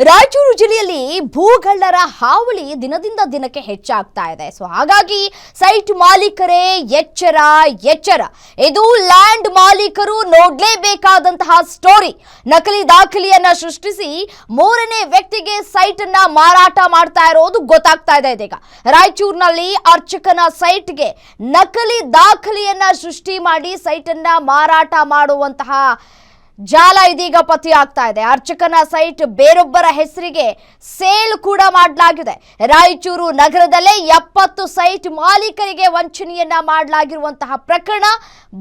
ರಾಯಚೂರು ಜಿಲ್ಲೆಯಲ್ಲಿ ಭೂಗಳ್ಳರ ಹಾವಳಿ ದಿನದಿಂದ ದಿನಕ್ಕೆ ಹೆಚ್ಚಾಗ್ತಾ ಇದೆ. ಸೊ ಹಾಗಾಗಿ ಸೈಟ್ ಮಾಲೀಕರೇ ಎಚ್ಚರ. ಇದು ಲ್ಯಾಂಡ್ ಮಾಲೀಕರು ನೋಡಲೇಬೇಕಾದಂತಹ ಸ್ಟೋರಿ. ನಕಲಿ ದಾಖಲೆಯನ್ನ ಸೃಷ್ಟಿಸಿ ಮೂರನೇ ವ್ಯಕ್ತಿಗೆ ಸೈಟ್ ಅನ್ನ ಮಾರಾಟ ಮಾಡ್ತಾ ಇರೋದು ಗೊತ್ತಾಗ್ತಾ ಇದೆ. ಇದೀಗ ರಾಯಚೂರಿನಲ್ಲಿ ಅರ್ಚಕನ ಸೈಟ್ಗೆ ನಕಲಿ ದಾಖಲೆಯನ್ನ ಸೃಷ್ಟಿ ಮಾಡಿ ಸೈಟ್ ಅನ್ನ ಮಾರಾಟ ಮಾಡುವಂತಹ ಜಾಲ ಇದೀಗ ಪತ್ತೆಯಾಗ್ತಾ ಇದೆ. ಅರ್ಚಕನ ಸೈಟ್ ಬೇರೊಬ್ಬರ ಹೆಸರಿಗೆ ಸೇಲ್ ಕೂಡ ಮಾಡಲಾಗಿದೆ. ರಾಯಚೂರು ನಗರದಲ್ಲೇ 70 ಸೈಟ್ ಮಾಲೀಕರಿಗೆ ವಂಚನೆಯನ್ನ ಮಾಡಲಾಗಿರುವಂತಹ ಪ್ರಕರಣ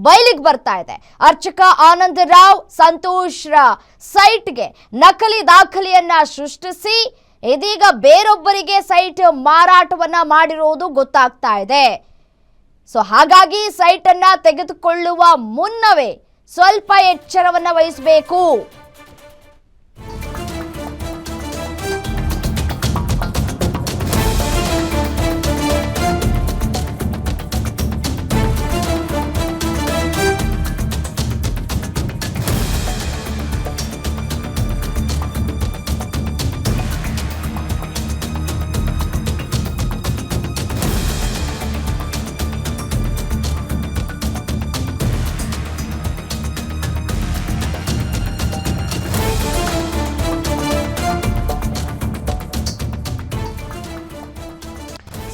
ಬಯಲಿಗೆ ಬರ್ತಾ ಇದೆ. ಅರ್ಚಕ ಆನಂದ ರಾವ್ ಸಂತೋಷ್ ಸೈಟ್ಗೆ ನಕಲಿ ದಾಖಲೆಯನ್ನ ಸೃಷ್ಟಿಸಿ ಇದೀಗ ಬೇರೊಬ್ಬರಿಗೆ ಸೈಟ್ ಮಾರಾಟವನ್ನ ಮಾಡಿರುವುದು ಗೊತ್ತಾಗ್ತಾ ಇದೆ. ಸೊ ಹಾಗಾಗಿ ಸೈಟ್ ಅನ್ನ ತೆಗೆದುಕೊಳ್ಳುವ ಮುನ್ನವೇ ಸ್ವಲ್ಪ ಎಚ್ಚರವನ್ನ ವಹಿಸಬೇಕು.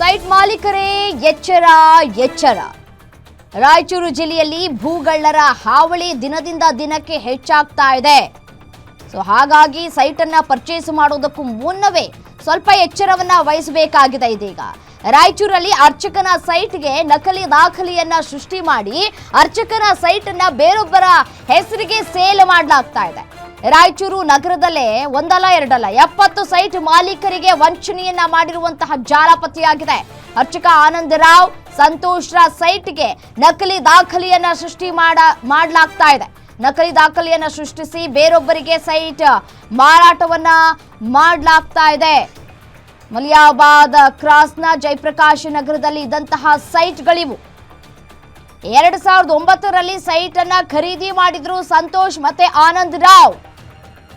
ಸೈಟ್ ಮಾಲೀಕರೇ ಎಚ್ಚರ. ರಾಯಚೂರು ಜಿಲ್ಲೆಯಲ್ಲಿ ಭೂಗಳ್ಳರ ಹಾವಳಿ ದಿನದಿಂದ ದಿನಕ್ಕೆ ಹೆಚ್ಚಾಗ್ತಾ ಇದೆ. ಸೊ ಹಾಗಾಗಿ ಸೈಟ್ ಅನ್ನ ಪರ್ಚೇಸ್ ಮಾಡೋದಕ್ಕೂ ಮುನ್ನವೇ ಸ್ವಲ್ಪ ಎಚ್ಚರವನ್ನ ವಹಿಸಬೇಕಾಗಿದೆ. ಇದೀಗ ರಾಯಚೂರಲ್ಲಿ ಅರ್ಚಕನ ಸೈಟ್ಗೆ ನಕಲಿ ದಾಖಲೆಯನ್ನ ಸೃಷ್ಟಿ ಮಾಡಿ ಅರ್ಚಕನ ಸೈಟ್ ಅನ್ನ ಬೇರೊಬ್ಬರ ಹೆಸರಿಗೆ ಸೇಲ್ ಮಾಡಲಾಗ್ತಾ ಇದೆ. ರಾಯಚೂರು ನಗರದಲ್ಲೇ ಒಂದಲ್ಲ ಎರಡಲ್ಲ 70 ಸೈಟ್ ಮಾಲೀಕರಿಗೆ ವಂಚನೆಯನ್ನ ಮಾಡಿರುವಂತಹ ಜಾಲ ಪತ್ತೆಯಾಗಿದೆ. ಅರ್ಚಕ ಆನಂದ ರಾವ್ ಸಂತೋಷ್ ಸೈಟ್ಗೆ ನಕಲಿ ದಾಖಲೆಯನ್ನ ಸೃಷ್ಟಿ ಮಾಡಲಾಗ್ತಾ ಇದೆ. ನಕಲಿ ದಾಖಲೆಯನ್ನ ಸೃಷ್ಟಿಸಿ ಬೇರೊಬ್ಬರಿಗೆ ಸೈಟ್ ಮಾರಾಟವನ್ನ ಮಾಡಲಾಗ್ತಾ ಇದೆ. ಮಲಿಯಾಬಾದ್ ಕ್ರಾಸ್ನ ಜಯಪ್ರಕಾಶ್ ನಗರದಲ್ಲಿ ಇದ್ದಂತಹ ಸೈಟ್ಗಳಿವು. 2009ರಲ್ಲಿ ಸೈಟ್ ಅನ್ನ ಖರೀದಿ ಮಾಡಿದ್ರು ಸಂತೋಷ್ ಮತ್ತೆ ಆನಂದ್ ರಾವ್.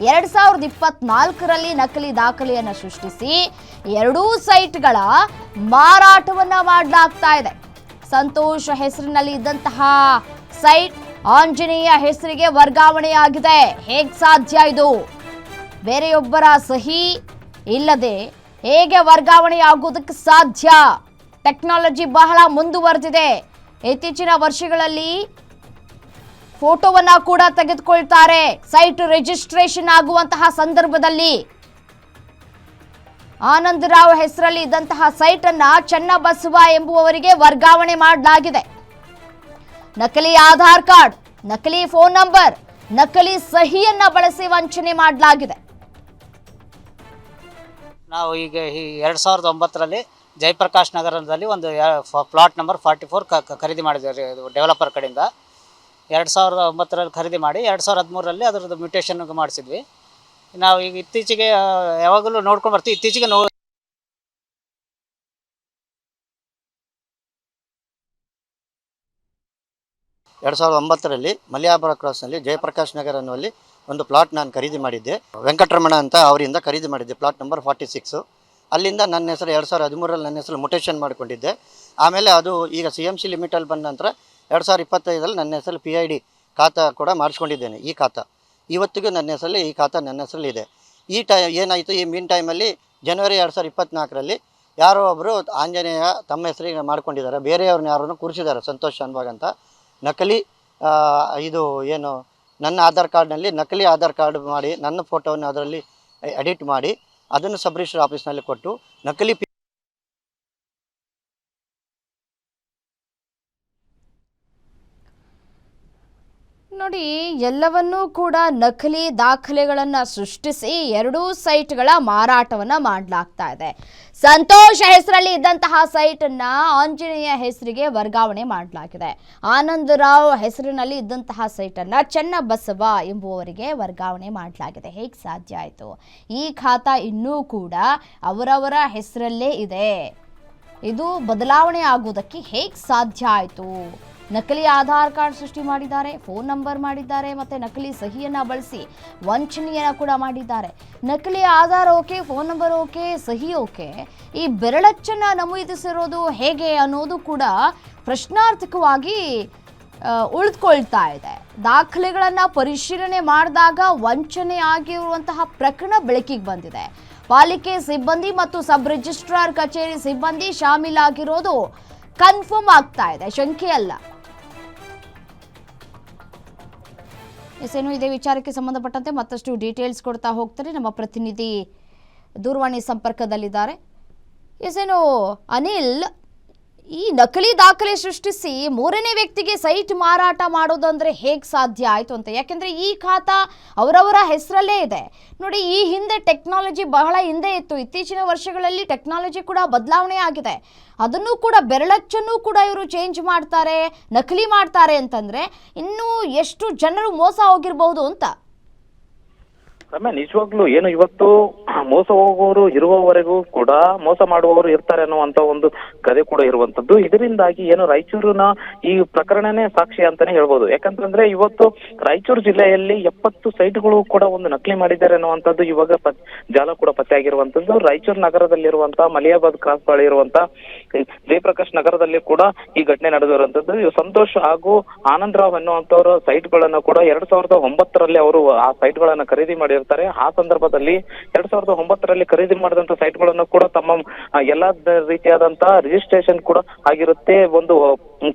2024ರಲ್ಲಿ ನಕಲಿ ದಾಖಲೆಯನ್ನ ಸೃಷ್ಟಿಸಿ ಎರಡೂ ಸೈಟ್ಗಳ ಮಾರಾಟವನ್ನ ಮಾಡಲಾಗ್ತಾ ಇದೆ. ಸಂತೋಷ್ ಹೆಸರಿನಲ್ಲಿ ಇದ್ದಂತಹ ಸೈಟ್ ಆಂಜನೇಯ ಹೆಸರಿಗೆ ವರ್ಗಾವಣೆಯಾಗಿದೆ. ಹೇಗೆ ಸಾಧ್ಯ ಇದು? ಬೇರೆಯೊಬ್ಬರ ಸಹಿ ಇಲ್ಲದೆ ಹೇಗೆ ವರ್ಗಾವಣೆಯಾಗುವುದಕ್ಕೆ ಸಾಧ್ಯ? ಟೆಕ್ನಾಲಜಿ ಬಹಳ ಮುಂದುವರೆದಿದೆ. ಇತ್ತೀಚಿನ ವರ್ಷಗಳಲ್ಲಿ ಫೋಟೋವನ್ನ ಕೂಡ ತೆಗೆದುಕೊಳ್ತಾರೆ. ಸೈಟ್ ರಿಜಿಸ್ಟ್ರೇಷನ್ ಆಗುವಂತಹ ಸಂದರ್ಭದಲ್ಲಿ ಆನಂದ್ ರಾವ್ ಹೆಸರಲ್ಲಿ ಇದ್ದಂತಹ ಸೈಟ್ ಅನ್ನ ಚನ್ನಬಸವ ಎಂಬುವವರಿಗೆ ವರ್ಗಾವಣೆ ಮಾಡಲಾಗಿದೆ. ನಕಲಿ ಆಧಾರ್ ಕಾರ್ಡ್, ನಕಲಿ ಫೋನ್ ನಂಬರ್, ನಕಲಿ ಸಹಿಯನ್ನ ಬಳಸಿ ವಂಚನೆ ಮಾಡಲಾಗಿದೆ. ನಾವು ಈಗ 2009ರಲ್ಲಿ ಜಯಪ್ರಕಾಶ್ ನಗರದಲ್ಲಿ ಒಂದು ಪ್ಲಾಟ್ ನಂಬರ್ 44 ಖರೀದಿ ಮಾಡಿದ್ದೇವೆ ಡೆವಲಪರ್ ಕಡೆಯಿಂದ. 2009ರಲ್ಲಿ ಖರೀದಿ ಮಾಡಿ 2013ರಲ್ಲಿ ಅದರದ್ದು ಮ್ಯೂಟೇಷನ್ ಮಾಡಿಸಿದ್ವಿ. ನಾವು ಈಗ ಇತ್ತೀಚೆಗೆ ಯಾವಾಗಲೂ ನೋಡ್ಕೊಂಡು ಬರ್ತೀವಿ. ಇತ್ತೀಚೆಗೆ 2009ರಲ್ಲಿ ಮಲಿಯಾಬಾದ್ ಕ್ರಾಸ್ನಲ್ಲಿ ಜಯಪ್ರಕಾಶ್ ನಗರ ಅನ್ನುವಲ್ಲಿ ಒಂದು ಪ್ಲಾಟ್ ನಾನು ಖರೀದಿ ಮಾಡಿದ್ದೆ. ವೆಂಕಟರಮಣ ಅಂತ ಅವರಿಂದ ಖರೀದಿ ಮಾಡಿದ್ದೆ, ಪ್ಲಾಟ್ ನಂಬರ್ 46. ಅಲ್ಲಿಂದ ನನ್ನ ಹೆಸರು 2013ರಲ್ಲಿ ನನ್ನ ಹೆಸರು ಮುಟೇಷನ್ ಮಾಡಿಕೊಂಡಿದ್ದೆ. ಆಮೇಲೆ ಅದು ಈಗ CMC ಲಿಮಿಟಲ್ಲಿ ಬಂದ ನಂತರ 2025ರಲ್ಲಿ ನನ್ನ ಹೆಸರು PID ಖಾತಾ ಕೂಡ ಮಾಡಿಸ್ಕೊಂಡಿದ್ದೇನೆ. ಈ ಖಾತಾ ಇವತ್ತಿಗೂ ನನ್ನ ಹೆಸರಲ್ಲಿ ಈ ಖಾತಾ ನನ್ನ ಹೆಸರಲ್ಲಿ ಇದೆ. ಏನಾಯಿತು, ಈ ಮೀನ್ ಟೈಮಲ್ಲಿ ಜನವರಿ 2024ರಲ್ಲಿ ಯಾರೋ ಒಬ್ಬರು ಆಂಜನೇಯ ತಮ್ಮ ಹೆಸರಿಗೆ ಮಾಡ್ಕೊಂಡಿದ್ದಾರೆ. ಬೇರೆಯವ್ರನ್ನ ಯಾರನ್ನು ಕೂರಿಸಿದ್ದಾರೆ, ಸಂತೋಷ್ ಶಾನ್ಭಾಗ್ ಅಂತ. ನಕಲಿ ಇದು ಏನು ನನ್ನ ಆಧಾರ್ ಕಾರ್ಡ್ನಲ್ಲಿ ನಕಲಿ ಆಧಾರ್ ಕಾರ್ಡ್ ಮಾಡಿ ನನ್ನ ಫೋಟೋವನ್ನು ಅದರಲ್ಲಿ ಎಡಿಟ್ ಮಾಡಿ ಅದನ್ನು ಸಬ್ ರಿಜಿಸ್ಟರ್ ಆಫೀಸ್ನಲ್ಲಿ ಕೊಟ್ಟು ನಕಲಿ ನೋಡಿ, ಎಲ್ಲವನ್ನೂ ಕೂಡ ನಕಲಿ ದಾಖಲೆಗಳನ್ನು ಸೃಷ್ಟಿಸಿ ಎರಡೂ ಸೈಟ್ಗಳ ಮಾರಾಟವನ್ನ ಮಾಡಲಾಗ್ತಾ ಇದೆ. ಸಂತೋಷ್ ಹೆಸರಲ್ಲಿ ಇದ್ದಂತಹ ಸೈಟ್ ಅನ್ನ ಆಂಜನೇಯ ಹೆಸರಿಗೆ ವರ್ಗಾವಣೆ ಮಾಡಲಾಗಿದೆ. ಆನಂದ್ ರಾವ್ ಹೆಸರಿನಲ್ಲಿ ಇದ್ದಂತಹ ಸೈಟ್ ಅನ್ನ ಚನ್ನಬಸವ ಎಂಬುವವರಿಗೆ ವರ್ಗಾವಣೆ ಮಾಡಲಾಗಿದೆ. ಹೇಗೆ ಸಾಧ್ಯ ಆಯಿತು? ಈ ಖಾತಾ ಇನ್ನೂ ಕೂಡ ಅವರವರ ಹೆಸರಲ್ಲೇ ಇದೆ. ಇದು ಬದಲಾವಣೆ ಆಗುವುದಕ್ಕೆ ಹೇಗೆ ಸಾಧ್ಯ ಆಯಿತು? ನಕಲಿ ಆಧಾರ್ ಕಾರ್ಡ್ ಸೃಷ್ಟಿ ಮಾಡಿದ್ದಾರೆ, ಫೋನ್ ನಂಬರ್ ಮಾಡಿದ್ದಾರೆ, ಮತ್ತೆ ನಕಲಿ ಸಹಿಯನ್ನ ಬಳಸಿ ವಂಚನೆಯನ್ನ ಕೂಡ ಮಾಡಿದ್ದಾರೆ. ನಕಲಿ Aadhaar okay, phone number okay, ಸಹಿ ಓಕೆ, ಈ ಬೆರಳಚ್ಚನ್ನ ನಮೂದಿಸಿರೋದು ಹೇಗೆ ಅನ್ನೋದು ಕೂಡ ಪ್ರಶ್ನಾರ್ಥಕವಾಗಿ ಉಳಿದುಕೊಳ್ತಾ ಇದೆ. ದಾಖಲೆಗಳನ್ನ ಪರಿಶೀಲನೆ ಮಾಡಿದಾಗ ವಂಚನೆ ಆಗಿರುವಂತಹ ಪ್ರಕರಣ ಬೆಳಕಿಗೆ ಬಂದಿದೆ. ಪಾಲಿಕೆ ಸಿಬ್ಬಂದಿ ಮತ್ತು ಸಬ್ ರಿಜಿಸ್ಟ್ರಾರ್ ಕಚೇರಿ ಸಿಬ್ಬಂದಿ ಶಾಮೀಲಾಗಿರೋದು ಕನ್ಫರ್ಮ್ ಆಗ್ತಾ ಇದೆ, ಶಂಕೆ ಅಲ್ಲ. ಇದೇ ವಿಚಾರಕ್ಕೆ ಸಂಬಂಧಪಟ್ಟಂತೆ ಮತ್ತಷ್ಟು ಡೀಟೇಲ್ಸ್ ಕೊಡ್ತಾ ಹೋಗ್ತಾರೆ ನಮ್ಮ ಪ್ರತಿನಿಧಿ ದೂರವಾಣಿ ಸಂಪರ್ಕದಲ್ಲಿದ್ದಾರೆ. ಅನಿಲ್, ಈ ನಕಲಿ ದಾಖಲೆ ಸೃಷ್ಟಿಸಿ ಮೂರನೇ ವ್ಯಕ್ತಿಗೆ ಸೈಟ್ ಮಾರಾಟ ಮಾಡೋದಂದ್ರೆ ಹೇಗೆ ಸಾಧ್ಯ ಆಯಿತು ಅಂತ? ಯಾಕೆಂದರೆ ಈ ಖಾತಾ ಅವರವರ ಹೆಸರಲ್ಲೇ ಇದೆ. ನೋಡಿ, ಈ ಹಿಂದೆ ಟೆಕ್ನಾಲಜಿ ಬಹಳ ಹಿಂದೆ ಇತ್ತು. ಇತ್ತೀಚಿನ ವರ್ಷಗಳಲ್ಲಿ ಟೆಕ್ನಾಲಜಿ ಕೂಡ ಬದಲಾವಣೆ ಆಗಿದೆ. ಅದನ್ನು ಕೂಡ ಬೆರಳಚ್ಚನ್ನು ಕೂಡ ಇವರು ಚೇಂಜ್ ಮಾಡ್ತಾರೆ, ನಕಲಿ ಮಾಡ್ತಾರೆ ಅಂತಂದರೆ ಇನ್ನೂ ಎಷ್ಟು ಜನರು ಮೋಸ ಹೋಗಿರಬಹುದು ಅಂತ. ನಿಜವಾಗ್ಲೂ ಏನು ಇವತ್ತು ಮೋಸ ಹೋಗುವವರು ಇರುವವರೆಗೂ ಕೂಡ ಮೋಸ ಮಾಡುವವರು ಇರ್ತಾರೆ ಅನ್ನುವಂತ ಒಂದು ಕಥೆ ಕೂಡ ಇರುವಂತದ್ದು. ಇದರಿಂದಾಗಿ ಏನು ರಾಯಚೂರಿನ ಈ ಪ್ರಕರಣನೇ ಸಾಕ್ಷಿ ಅಂತಾನೆ ಹೇಳ್ಬೋದು. ಯಾಕಂತಂದ್ರೆ ಇವತ್ತು ರಾಯಚೂರು ಜಿಲ್ಲೆಯಲ್ಲಿ 70 ಸೈಟ್ಗಳು ಕೂಡ ಒಂದು ನಕಲಿ ಮಾಡಿದ್ದಾರೆ ಅನ್ನುವಂಥದ್ದು ಇವಾಗ ಜಾಲ ಕೂಡ ಪತ್ತೆ ಆಗಿರುವಂತದ್ದು. ರಾಯಚೂರು ನಗರದಲ್ಲಿರುವಂತಹ ಮಲಿಯಾಬಾದ್ ಕ್ರಾಸ್ ಬಳಿ ಇರುವಂತ ಜಯಪ್ರಕಾಶ್ ನಗರದಲ್ಲಿ ಕೂಡ ಈ ಘಟನೆ ನಡೆದಿರುವಂತದ್ದು. ಸಂತೋಷ್ ಹಾಗೂ ಆನಂದ್ ರಾವ್ ಅನ್ನುವಂತವರ ಸೈಟ್ ಗಳನ್ನ ಕೂಡ 2009ರಲ್ಲಿ ಅವರು ಆ ಸೈಟ್ ಗಳನ್ನ ಖರೀದಿ ಮಾಡಿರ್ತಾರೆ. ಆ ಸಂದರ್ಭದಲ್ಲಿ 2009ರಲ್ಲಿ ಖರೀದಿ ಮಾಡಿದಂತ ಸೈಟ್ ಗಳನ್ನು ಕೂಡ ತಮ್ಮ ಎಲ್ಲಾ ರೀತಿಯಾದಂತಹ ರಿಜಿಸ್ಟ್ರೇಷನ್ ಕೂಡ ಆಗಿರುತ್ತೆ, ಒಂದು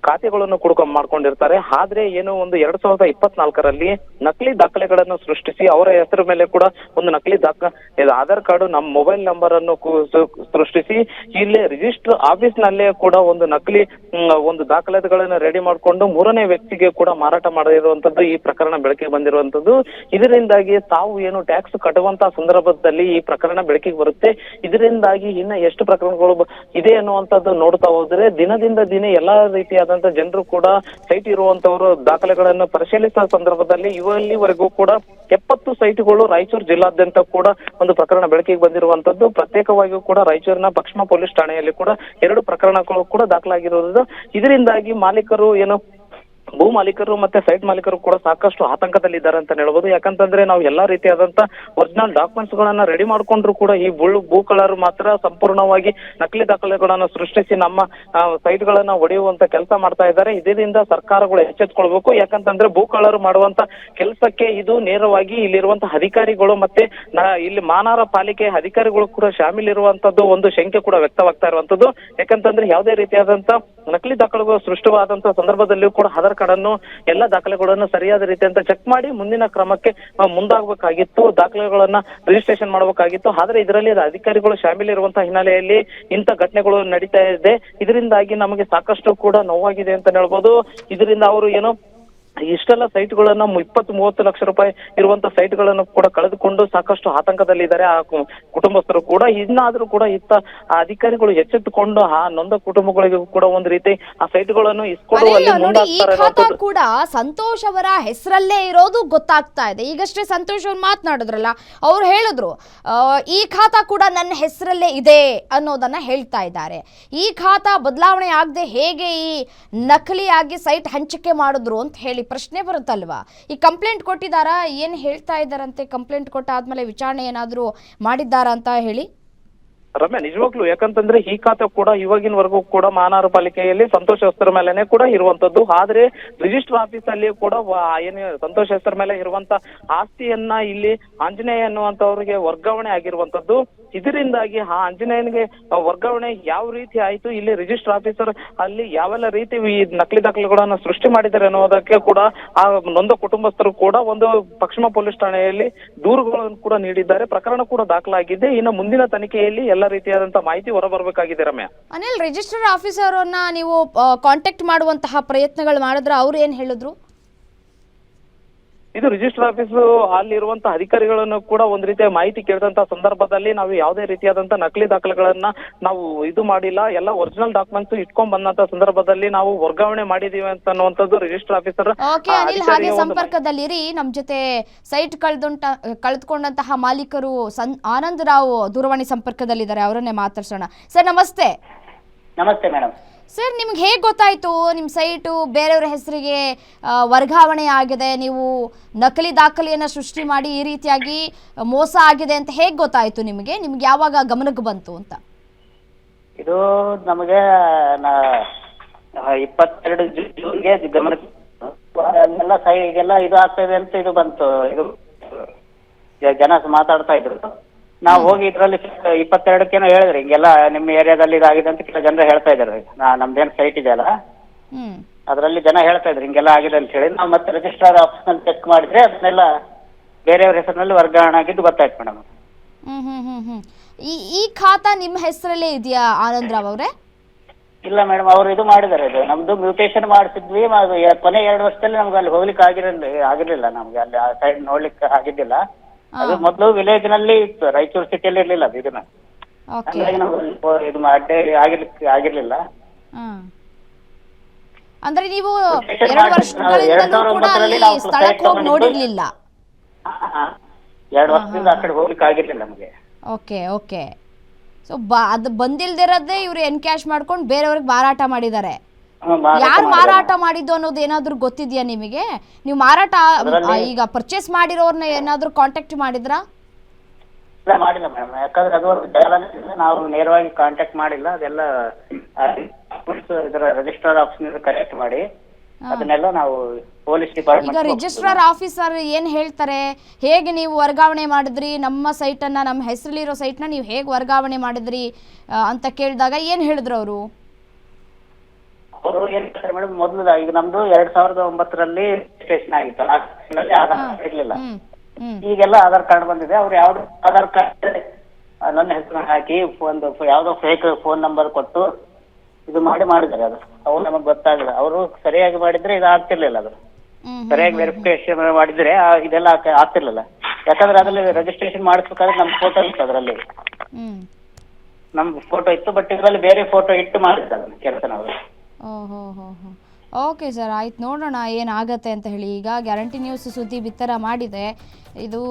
ಖಾತೆಗಳನ್ನು ಕೂಡ ಮಾಡ್ಕೊಂಡಿರ್ತಾರೆ. ಆದ್ರೆ ಏನು ಒಂದು 2024ರಲ್ಲಿ ನಕಲಿ ದಾಖಲೆಗಳನ್ನು ಸೃಷ್ಟಿಸಿ ಅವರ ಹೆಸರು ಮೇಲೆ ಕೂಡ ಒಂದು ನಕಲಿ ಆಧಾರ್ ಕಾರ್ಡ್, ನಮ್ಮ ಮೊಬೈಲ್ ನಂಬರ್ ಅನ್ನು ಸೃಷ್ಟಿಸಿ ಇಲ್ಲೇ ರಿಜಿಸ್ಟರ್ ಆಫೀಸ್ ನಲ್ಲೇ ಕೂಡ ಒಂದು ನಕಲಿ ಒಂದು ದಾಖಲಾತಿಗಳನ್ನು ರೆಡಿ ಮಾಡಿಕೊಂಡು ಮೂರನೇ ವ್ಯಕ್ತಿಗೆ ಕೂಡ ಮಾರಾಟ ಮಾಡಿರುವಂತದ್ದು ಈ ಪ್ರಕರಣ ಬೆಳಕಿಗೆ ಬಂದಿರುವಂತದ್ದು. ಇದರಿಂದಾಗಿ ತಾವು ಏನು ಟ್ಯಾಕ್ಸ್ ಕಟ್ಟುವಂತಹ ಸಂದರ್ಭದಲ್ಲಿ ಈ ಪ್ರಕರಣ ಬೆಳಕಿಗೆ ಬರುತ್ತೆ. ಇದರಿಂದಾಗಿ ಇನ್ನ ಎಷ್ಟು ಪ್ರಕರಣಗಳು ಇದೆ ಅನ್ನುವಂಥದ್ದು ನೋಡ್ತಾ ಹೋದ್ರೆ ದಿನದಿಂದ ದಿನ ಎಲ್ಲಾ ರೀತಿಯಾದಂತ ಜನರು ಕೂಡ ಸೈಟ್ ಇರುವಂತವರು ದಾಖಲೆಗಳನ್ನು ಪರಿಶೀಲಿಸುವ ಸಂದರ್ಭದಲ್ಲಿ ಇಲ್ಲಿವರೆಗೂ ಕೂಡ 70 ಸೈಟ್ಗಳು ರಾಯಚೂರು ಜಿಲ್ಲಾದ್ಯಂತ ಕೂಡ ಒಂದು ಪ್ರಕರಣ ಬೆಳಕಿಗೆ ಬಂದಿರುವಂತದ್ದು. ಪ್ರತ್ಯೇಕವಾಗಿಯೂ ಕೂಡ ರಾಯಚೂರಿನ ಪಶ್ಚಿಮ ಪೊಲೀಸ್ ಠಾಣೆಯಲ್ಲಿ ಕೂಡ 2 ಪ್ರಕರಣಗಳು ಕೂಡ ದಾಖಲಾಗಿರುವುದು. ಇದರಿಂದಾಗಿ ಮಾಲೀಕರು ಏನು ಭೂ ಮಾಲೀಕರು ಮತ್ತೆ ಸೈಟ್ ಮಾಲೀಕರು ಕೂಡ ಸಾಕಷ್ಟು ಆತಂಕದಲ್ಲಿದ್ದಾರೆ ಅಂತ ಹೇಳ್ಬೋದು. ಯಾಕಂತಂದ್ರೆ ನಾವು ಎಲ್ಲಾ ರೀತಿಯಾದಂತ ಒರಿಜಿನಲ್ ಡಾಕ್ಯುಮೆಂಟ್ಸ್ ಗಳನ್ನ ರೆಡಿ ಮಾಡ್ಕೊಂಡ್ರು ಕೂಡ ಈ ಭೂಕಳ್ಳರು ಮಾತ್ರ ಸಂಪೂರ್ಣವಾಗಿ ನಕಲಿ ದಾಖಲೆಗಳನ್ನ ಸೃಷ್ಟಿಸಿ ನಮ್ಮ ಸೈಟ್ ಗಳನ್ನ ಒಡೆಯುವಂತ ಕೆಲಸ ಮಾಡ್ತಾ ಇದ್ದಾರೆ. ಇದರಿಂದ ಸರ್ಕಾರಗಳು ಎಚ್ಚೆತ್ಕೊಳ್ಬೇಕು. ಯಾಕಂತಂದ್ರೆ ಭೂಕಳ್ಳರು ಮಾಡುವಂತ ಕೆಲಸಕ್ಕೆ ಇದು ನೇರವಾಗಿ ಇಲ್ಲಿರುವಂತಹ ಅಧಿಕಾರಿಗಳು ಮತ್ತೆ ಇಲ್ಲಿ ಮಾನವ ಪಾಲಿಕೆ ಅಧಿಕಾರಿಗಳು ಕೂಡ ಶಾಮೀಲಿರುವಂತದ್ದು ಒಂದು ಶಂಕೆ ಕೂಡ ವ್ಯಕ್ತವಾಗ್ತಾ ಇರುವಂತದ್ದು. ಯಾಕಂತಂದ್ರೆ ಯಾವುದೇ ರೀತಿಯಾದಂತ ನಕಲಿ ದಾಖಲೆಗಳು ಸೃಷ್ಟಿವಾದಂತ ಸಂದರ್ಭದಲ್ಲಿಯೂ ಕೂಡ ಆಧಾರ್ ಕಾರ್ಡ್ ಅನ್ನು ಎಲ್ಲಾ ದಾಖಲೆಗಳನ್ನು ಸರಿಯಾದ ರೀತಿಯಂತ ಚೆಕ್ ಮಾಡಿ ಮುಂದಿನ ಕ್ರಮಕ್ಕೆ ಮುಂದಾಗಬೇಕಾಗಿತ್ತು, ದಾಖಲೆಗಳನ್ನ ರಿಜಿಸ್ಟ್ರೇಷನ್ ಮಾಡಬೇಕಾಗಿತ್ತು. ಆದ್ರೆ ಇದರಲ್ಲಿ ಅಧಿಕಾರಿಗಳು ಶಾಮೀಲಿರುವಂತಹ ಹಿನ್ನೆಲೆಯಲ್ಲಿ ಇಂಥ ಘಟನೆಗಳು ನಡೀತಾ ಇದೆ. ಇದರಿಂದಾಗಿ ನಮಗೆ ಸಾಕಷ್ಟು ಕೂಡ ನೋವಾಗಿದೆ ಅಂತ ಹೇಳ್ಬೋದು. ಇದರಿಂದ ಅವರು ಏನು ಇಷ್ಟೆಲ್ಲ ಸೈಟ್ಗಳನ್ನ 20-30 ಲಕ್ಷ ರೂಪಾಯಿ ಇರುವಂತ ಸೈಟ್ಗಳನ್ನು ಕೂಡ ಕಳೆದುಕೊಂಡು ಸಾಕಷ್ಟು ಆತಂಕದಲ್ಲಿದ್ದಾರೆ ಆ ಕುಟುಂಬಸ್ಥರು ಕೂಡ. ಇನ್ನಾದ್ರೂ ಕೂಡ ಇತ್ತ ಅಧಿಕಾರಿಗಳು ಎಚ್ಚೆತ್ತುಕೊಂಡು ಆ ನೊಂದ ಕುಟುಂಬಗಳಿಗೂ ಕೂಡ ಒಂದು ರೀತಿ ಆ ಸೈಟ್ಗಳನ್ನು ಇಸ್ಕೊಳ್ಳುವಲ್ಲಿ ಮುಂದಾಗ್ತಾರೆ. ಕೂಡ ಸಂತೋಷ್ ಅವರ ಹೆಸರಲ್ಲೇ ಇರೋದು ಗೊತ್ತಾಗ್ತಾ ಇದೆ. ಈಗಷ್ಟೇ ಸಂತೋಷ್ ಅವ್ರು ಮಾತನಾಡಿದ್ರಲ್ಲ, ಅವ್ರು ಹೇಳಿದ್ರು ಈ ಖಾತಾ ಕೂಡ ನನ್ನ ಹೆಸರಲ್ಲೇ ಇದೆ ಅನ್ನೋದನ್ನ ಹೇಳ್ತಾ ಇದ್ದಾರೆ. ಈ ಖಾತಾ ಬದಲಾವಣೆ ಆಗದೆ ಹೇಗೆ ಈ ನಕಲಿಯಾಗಿ ಸೈಟ್ ಹಂಚಿಕೆ ಮಾಡಿದ್ರು ಅಂತ ಹೇಳಿ ಪ್ರಶ್ನೆ ಬರುತ್ತಲ್ವಾ? ಈ ಕಂಪ್ಲೇಂಟ್ ಕೊಟ್ಟಿದ್ದಾರಾ? ಏನು ಹೇಳ್ತಾ ಇದ್ದಾರಂತೆ? ಕಂಪ್ಲೇಂಟ್ ಕೊಟ್ಟಾದ್ಮೇಲೆ ವಿಚಾರಣೆ ಏನಾದರೂ ಮಾಡಿದ್ದಾರಾ ಅಂತ ಹೇಳಿ. ರಮ್ಯಾ, ನಿಜವಾಗ್ಲು ಯಾಕಂತಂದ್ರೆ ಈ ಖಾತೆ ಕೂಡ ಇವಾಗಿನವರೆಗೂ ಕೂಡ ಮಹಾನಗರ ಪಾಲಿಕೆಯಲ್ಲಿ ಸಂತೋಷ್ ಹೆಸರ ಮೇಲೆನೆ ಕೂಡ ಇರುವಂತದ್ದು. ಆದ್ರೆ ರಿಜಿಸ್ಟರ್ ಆಫೀಸ್ ಅಲ್ಲಿ ಕೂಡ ಏನು ಸಂತೋಷ್ ಹೆಸರ ಮೇಲೆ ಇರುವಂತ ಆಸ್ತಿಯನ್ನ ಇಲ್ಲಿ ಆಂಜನೇಯ ಅನ್ನುವಂತವ್ರಿಗೆ ವರ್ಗಾವಣೆ ಆಗಿರುವಂತದ್ದು. ಇದರಿಂದಾಗಿ ಆ ಆಂಜನೇಯನಿಗೆ ವರ್ಗಾವಣೆ ಯಾವ ರೀತಿ ಆಯ್ತು, ಇಲ್ಲಿ ರಿಜಿಸ್ಟರ್ ಆಫೀಸರ್ ಅಲ್ಲಿ ಯಾವೆಲ್ಲ ರೀತಿ ಈ ನಕಲಿ ದಾಖಲೆಗಳನ್ನ ಸೃಷ್ಟಿ ಮಾಡಿದ್ದಾರೆ ಅನ್ನೋದಕ್ಕೆ ಕೂಡ ಆ ನೊಂದ ಕುಟುಂಬಸ್ಥರು ಕೂಡ ಒಂದು ಪಶ್ಚಿಮ ಪೊಲೀಸ್ ಠಾಣೆಯಲ್ಲಿ ದೂರುಗಳನ್ನು ಕೂಡ ನೀಡಿದ್ದಾರೆ. ಪ್ರಕರಣ ಕೂಡ ದಾಖಲಾಗಿದೆ. ಇನ್ನು ಮುಂದಿನ ತನಿಖೆಯಲ್ಲಿ ಎಲ್ಲ ರೀತಿಯಾದಂತ ಮಾಹಿತಿ ಹೊರಬರಬೇಕಾಗಿದೆ. ರಮ್ಯಾ, ಅನಿಲ್, ರಿಜಿಸ್ಟರ್ ಆಫೀಸರ್ ಅನ್ನ ನೀವು ಕಾಂಟ್ಯಾಕ್ಟ್ ಮಾಡುವಂತಹ ಪ್ರಯತ್ನಗಳು ಮಾಡಿದ್ರೆ ಅವ್ರು ಏನ್ ಹೇಳಿದ್ರು? ಇದು ರಿಜಿಸ್ಟರ್ ಆಫೀಸ್ ಅಲ್ಲಿರುವಂತಹ ಅಧಿಕಾರಿಗಳನ್ನು ಕೂಡ ಒಂದ್ ರೀತಿಯ ಮಾಹಿತಿ ಕೇಳಿದಂತ ಸಂದರ್ಭದಲ್ಲಿ ನಾವು ಯಾವುದೇ ರೀತಿಯಾದಂತ ನಕಲಿ ದಾಖಲೆಗಳನ್ನ ನಾವು ಇದು ಮಾಡಿಲ್ಲ, ಎಲ್ಲ ಒರಿಜಿನಲ್ ಡಾಕ್ಯುಮೆಂಟ್ಸ್ ಇಟ್ಕೊಂಡ್ ಬಂದಂತ ಸಂದರ್ಭದಲ್ಲಿ ನಾವು ವರ್ಗಾವಣೆ ಮಾಡಿದೀವಿ ಅಂತ ಅನ್ನುವಂಥದ್ದು ರಿಜಿಸ್ಟರ್ ಆಫೀಸರ್. ಓಕೆ ಅನಿಲ್, ಹಾಗೆ ಸಂಪರ್ಕದಲ್ಲಿರಿ. ನಮ್ ಜೊತೆ ಸೈಟ್ ಕಳೆದುಕೊಂಡಂತಹ ಮಾಲೀಕರು ಆನಂದ್ ರಾವ್ ದೂರವಾಣಿ ಸಂಪರ್ಕದಲ್ಲಿದ್ದಾರೆ, ಅವರನ್ನೇ ಮಾತಾಡ್ಸೋಣ. ಸರ್ ನಮಸ್ತೆ. ನಮಸ್ತೆ ಮೇಡಮ್. ಸರ್ ನಿಮ್ಗೆ ಹೇಗೆ ಗೊತ್ತಾಯಿತು ನಿಮ್ಮ ಸೈಟು ಬೇರೆಯವ್ರ ಹೆಸರಿಗೆ ವರ್ಗಾವಣೆ ಆಗಿದೆ, ನೀವು ನಕಲಿ ದಾಖಲೆಯನ್ನು ಸೃಷ್ಟಿ ಮಾಡಿ ಈ ರೀತಿಯಾಗಿ ಮೋಸ ಆಗಿದೆ ಅಂತ ಹೇಗೆ ಗೊತ್ತಾಯಿತು ನಿಮಗೆ ಯಾವಾಗ ಗಮನಕ್ಕೆ ಬಂತು ಅಂತ? ಇದು ನಮಗೆ 22 ಜೂನ್ಗೆ ಗಮನಕ್ಕೆ ಎಲ್ಲ ಈಗೆಲ್ಲ ಇದು ಆಗ್ತಾ ಇದೆ ಅಂತ ಇದು ಬಂತು. ಇದು ಜನ ಮಾತಾಡ್ತಾ ಇದ್ರು. ನಾವು ಹೋಗಿ ಇದರಲ್ಲಿ 22ಕ್ಕೇನೋ ಹೇಳಿದ್ರಿ ಹಿಂಗೆಲ್ಲ ನಿಮ್ಮ ಏರಿಯಾದಲ್ಲಿ ಇದಾಗಿದೆ ಅಂತ ಕೆಲ ಜನರು ಹೇಳ್ತಾ ಇದ್ದಾರೆ. ನಮ್ದೇನು ಸೈಟ್ ಇದೆಯಲ್ಲ ಅದರಲ್ಲಿ ಜನ ಹೇಳ್ತಾ ಇದ್ರು ಹಿಂಗೆಲ್ಲ ಆಗಿದೆ ಅಂತ ಹೇಳಿ. ನಾವು ಮತ್ತೆ ರಿಜಿಸ್ಟ್ರಾರ್ ಆಫೀಸ್ನಲ್ಲಿ ಚೆಕ್ ಮಾಡಿದ್ರೆ ಅದನ್ನೆಲ್ಲ ಬೇರೆಯವ್ರ ಹೆಸರಿನಲ್ಲಿ ವರ್ಗಾವಣೆ ಆಗಿದ್ದು ಗೊತ್ತಾಯ್ತು ಮೇಡಮ್. ಈ ಖಾತಾ ನಿಮ್ಮ ಹೆಸರಲ್ಲೇ ಇದೆಯಾ ಆನಂದ್ ರಾವ್ ಅವರೇ? ಇಲ್ಲ ಮೇಡಮ್, ಅವರು ಇದು ಮಾಡಿದ್ದಾರೆ. ಇದು ನಮ್ದು ಮ್ಯೂಟೇಶನ್ ಮಾಡಿಸಿದ್ವಿ. ಕೊನೆ 2 ವರ್ಷದಲ್ಲಿ ನಮ್ಗೆ ಅಲ್ಲಿ ಹೋಗ್ಲಿಕ್ಕೆ ಆಗಿರ್ಲಿಲ್ಲ ನಮ್ಗೆ ಅಲ್ಲಿ ಆ ಸೈಡ್ ನೋಡ್ಲಿಕ್ಕೆ ಆಗಿದ್ದಿಲ್ಲ. ಅದು ಮೊದಲು ವಿಲೇಜ್ ನಲ್ಲಿ ಇತ್ತು, ರಾಯಚೂರು ಸಿಟಿಯಲ್ಲಿ ಇರ್ಲಿಲ್ಲ ಅದು. ಇದನ್ನ ಇದು ಆಗಿರ್ಲಿಲ್ಲ. ಅಂದ್ರೆ ನೀವು 2 ವರ್ಷಗಳಿಂದಲೂ ಕೂಡ ಅಲ್ಲಿ ಸ್ಥಳಕ್ಕೆ ಹೋಗಿ ನೋಡಿರ್ಲಿಲ್ಲ? 2 ವರ್ಷದಿಂದ ಆ ಕಡೆ ಹೋಗ್ಲಿಕ್ಕೆ ಆಗಿರ್ಲಿಲ್ಲ ನಮಗೆ. ಓಕೆ. ಸೊ ಅದು ಬಂದಿಲ್ದಿರೋದೇ ಇವ್ರು ಎನ್ಕ್ಯಾಶ್ ಮಾಡ್ಕೊಂಡು ಬೇರೆಯವ್ರಿಗೆ ಮಾರಾಟ ಮಾಡಿದ್ದಾರೆ. ಯಾರು ಮಾರಾಟ ಮಾಡಿದ್ದು ಅನ್ನೋದು ಏನಾದ್ರು ಗೊತ್ತಿದ್ಯಾ ನಿಮಗೆ? ನೀವು ಮಾರಾಟ ಈಗ ಪರ್ಚೇಸ್ ಮಾಡಿರೋರ್ನ ಏನಾದ್ರು ಕಾಂಟ್ಯಾಕ್ಟ್ ಮಾಡಿದ್ರಾ? ಮಾಡಿಲ್ಲ ಮೇಡಮ್, ಯಾಕಂದ್ರೆ ಅದು ಒಂದು ನಾವು ನೇರವಾಗಿ ಕಾಂಟ್ಯಾಕ್ಟ್ ಮಾಡಿಲ್ಲ. ಅದೆಲ್ಲ ಇದರ ರಿಜಿಸ್ಟ್ರಾರ್ ಆಫೀಸ್ ಕರೆಕ್ಟ್ ಮಾಡಿ ಅದನ್ನೆಲ್ಲ ನಾವು ಪೊಲೀಸ್ ಡಿಪಾರ್ಟ್ಮೆಂಟ್. ಈಗ ರಿಜಿಸ್ಟ್ರಾರ್ ಆಫೀಸರ್ ಏನ್ ಹೇಳ್ತಾರೆ, ಹೇಗೆ ನೀವು ವರ್ಗಾವಣೆ ಮಾಡಿದ್ರಿ ನಮ್ಮ ಸೈಟನ್ನ, ನಮ್ಮ ಹೆಸರಲ್ಲಿರೋ ಸೈಟ್ನ ನೀವು ಹೇಗೆ ವರ್ಗಾವಣೆ ಮಾಡಿದ್ರಿ ಅಂತ ಕೇಳಿದಾಗ ಏನ್ ಹೇಳಿದ್ರು ಅವರು? ಅವರು ಏನ್ ಹೇಳ್ತಾರೆ ಮೇಡಮ್, ಮೊದಲು ಈಗ ನಮ್ದು 2009ರಲ್ಲಿ ರಿಜಿಸ್ಟ್ರೇಷನ್ ಆಗಿತ್ತು, ಆಧಾರ್ ಇರ್ಲಿಲ್ಲ. ಈಗೆಲ್ಲ ಆಧಾರ್ ಕಾರ್ಡ್ ಬಂದಿದೆ. ಅವ್ರು ಯಾವ್ದು ಆಧಾರ್ ಕಾರ್ಡ್ ನನ್ನ ಹೆಸರು ಹಾಕಿ ಒಂದು ಯಾವ್ದೋ ಫೇಕ್ ಫೋನ್ ನಂಬರ್ ಕೊಟ್ಟು ಇದು ಮಾಡಿದ್ದಾರೆ. ಅದು ಅವ್ರು ನಮಗ್ ಗೊತ್ತಾಗಲ್ಲ. ಅವರು ಸರಿಯಾಗಿ ಮಾಡಿದ್ರೆ ಇದು ಆಗ್ತಿರ್ಲಿಲ್ಲ. ಅದು ಸರಿಯಾಗಿ ವೆರಿಫಿಕೇಶನ್ ಮಾಡಿದ್ರೆ ಇದೆಲ್ಲ ಆಗ್ತಿರ್ಲಿಲ್ಲ. ಯಾಕಂದ್ರೆ ಅದ್ರಲ್ಲಿ ರಿಜಿಸ್ಟ್ರೇಷನ್ ಮಾಡಿಸ್ಬೇಕಾದ್ರೆ ನಮ್ ಫೋಟೋ ಇತ್ತು, ಅದರಲ್ಲಿ ನಮ್ ಫೋಟೋ ಇತ್ತು. ಬಟ್ ಇದರಲ್ಲಿ ಬೇರೆ ಫೋಟೋ ಇಟ್ಟು ಮಾಡಿದ್ದಾರೆ ಅದನ್ನ ಕೆಲಸ ನಾವು. ಓಕೆ ಸರ್, ಆಯ್ತು, ನೋಡೋಣ ಏನಾಗತ್ತೆ ಅಂತ ಹೇಳಿ. ಈಗ ಗ್ಯಾರಂಟಿ ನ್ಯೂಸ್ ಸುದ್ದಿ ಬಿತ್ತರ ಮಾಡಿದೆ. ಇದು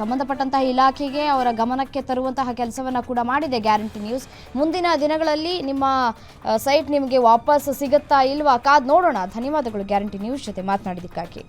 ಸಂಬಂಧಪಟ್ಟಂತಹ ಇಲಾಖೆಗೆ ಅವರ ಗಮನಕ್ಕೆ ತರುವಂತಹ ಕೆಲಸವನ್ನು ಕೂಡ ಮಾಡಿದೆ ಗ್ಯಾರಂಟಿ ನ್ಯೂಸ್. ಮುಂದಿನ ದಿನಗಳಲ್ಲಿ ನಿಮ್ಮ ಸೈಟ್ ನಿಮಗೆ ವಾಪಸ್ ಸಿಗುತ್ತಾ ಇಲ್ವಾ ಕಾದ್ ನೋಡೋಣ. ಧನ್ಯವಾದಗಳು ಗ್ಯಾರಂಟಿ ನ್ಯೂಸ್ ಜೊತೆ ಮಾತನಾಡಿದ್ದಕ್ಕಾಗಿ.